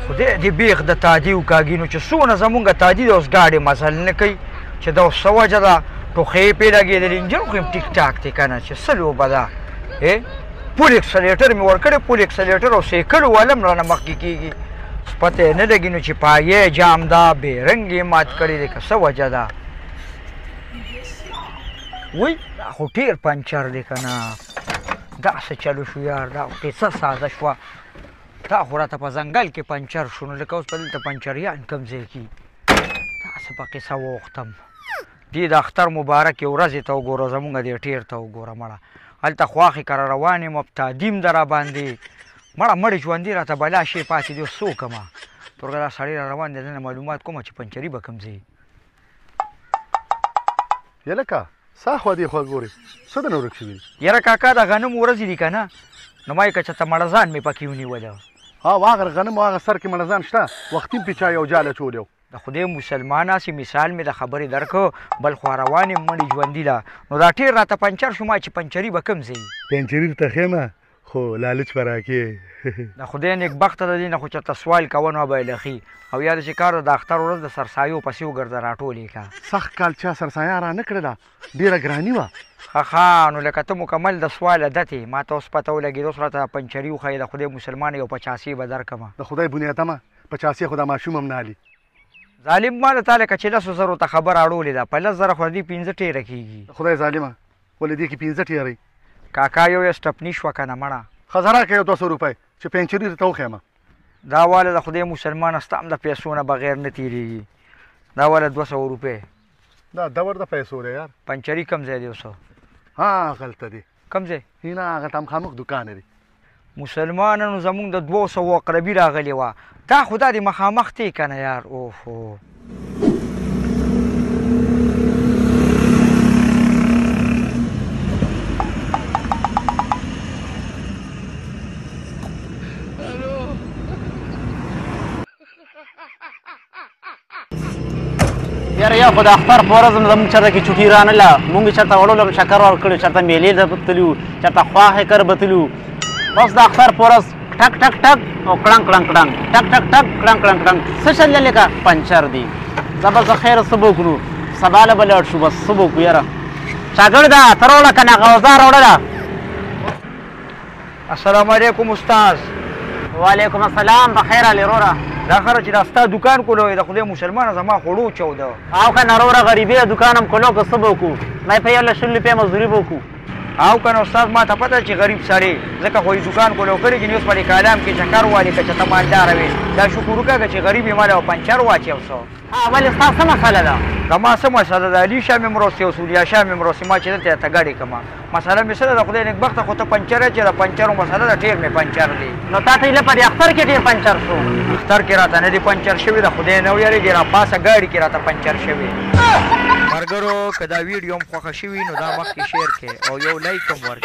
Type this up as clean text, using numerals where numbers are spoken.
خدای دې بیخ د تادي وکاږي نو چې څونه زمونږ تادي د اوس ګاډي مزل نه کوي چې د اوس څه وجه ده ټوخې پرې لګېدلې انجن خو ټیک ټاک دی که نه چې څه لوبه ده پول اکسلیټر مې ورکړی پول اکسلیټر او سیکل والم رانه مخکې کېږي پته یې نه لګي نو چې پایې جام ده بېرنګ یې مات کړی دی که څه وجه ده وای دا خو ډېر پنچر دی که نه دا څه چلو شو یار دا قصه سازه شوه دا خو راته په ځنګل کې پنچر شو نو لکه اوس په دلته پنچریان کوم ځای کې داسې په قصه ووختم دې د اختر مبارکې ورځې ته وګوره زمونږ دې ټیر ته وګوره مړه هلته خواښې کره روان یم تادیم ده راباندې مړه مړې ژوندي راته بلا شی پاتې دی اوس څه وکړمه تورګه دا سړی را روان دی دنه معلومات کومه چې پنچري به کوم ځای یلکه سا خوا دې خوا ګورې څه دنه ورک شوي یاره کاکا د غنم ورځې دي که نه نو ما یې که چېرته مړزان مې پکې ونیوله هغه غنم او هغه سر کې مړزان شته وختي پې چا یو جال اچولی د خدای مسلمان هسې مثال مې د خبرې درکړ بل خوا روان یم مړې ژوندي ده نو دا ټیر راته پنچر شو ما چې پنچري به کوم ځای پنچري ته ښیمه خو لالچ به راکې د خدای نیکبخته د دې نه خو چېرته سوال کوه نو به یې لخي او یا د چې کار د اختر ورځ د سرسایو پسې وګرځه راټولې که سخت کال چا سرسایه را نه کړله ډېره ګراني وه ښه نو لکه ته مکمل د سوال عادت یې ما ته اوس پته ولګېد اوس راته پنچري وښیې د خدای مسلمان یو 85 به درکړمه د خدای بنیادمه 85 خو دا ماشوم هم نه هلي ظالم ما د تا لکه چې 10,000 ته خبر اړولې ده په 10,000 خو دې 15 ټیره کېږي خدای ظالمه ولې دې کې 15 ټیرئ کاکا یو یې سټپني شوه که نه مړه ښه زه راکړه یو 200 روپۍ چې پنچري ته وښیمه دا واله د خدای مسلمانه ستا هم د پیسو نه بغیر نه تېرېږي دا واله 200 روپۍ دا دور د پیسو دی یار پنچري کوم ځای دی اوس هغلته دی کوم ځای نه هغه ته مخامخ دوکان دی مسلمانانو زمونږ د 200 اقربي راغلې وه دا خو دا د مخامخ دی که نه یار اوهو یاره یا خو د اختر په ورځ زموږ چېرته کې چوټي رانله مونږ یې چېرته وړلو هم شکر ورکړی چېرته میلې ته تللي وو چېرته خواښې کر به تللي وو بس د اختر په ورځ ټک ټک ټک او کړنګ کړنګ کړنګ ټک ټک ټک کړنګ کړنګ کړنګ څه چل دی لکه پنچر دی زه به زه خیره څه به وکړو سبا له به لاړ شو بس څه به وکړو یاره شاګرد ده ته راوړه که نه غوزه راوړله السلام علیکم استاذ وعلیکم السلام بخیر علي وروره دا خره چې دا ستا دوکان کولو د خدای مسلمانه زما خوړو چوده او که نه وروره غریبي دوکان هم کولو که څه به وکړو ما په 11 روپۍ مزدوري به وکړو او که نه استاد ما ته پته چې غریب سړی ځکه خو یې دوکان کولو کړی چې اوس په دې کالام کې چکر والي که چې ته مالداره وې دا شکر وکړه چې غریب یې ما له پنچر واچوه څه ولې ستا څه مسله ده زما څه مسله ده علي شاه مې مرستې او سولیا شاه مې مرستې ما چې دلته ته ګاډې کړمه مسله مې څه ده د خدای نیکبخته خو ته پنچر یې چې د پنچرو مسله ده ټیر مې پنچر دی نو تا ته یې په دې اختر کې ډېر پنچر شو اختر کې راته نه دی پنچر شوي د خدای نه ویرېږي راپاسه ګاډي کې راته پنچر شوي ملګرو که دا ویډیو هم خوښه شوي نو دا مخکې شیر کړئ او یو لایک هم ورکړئ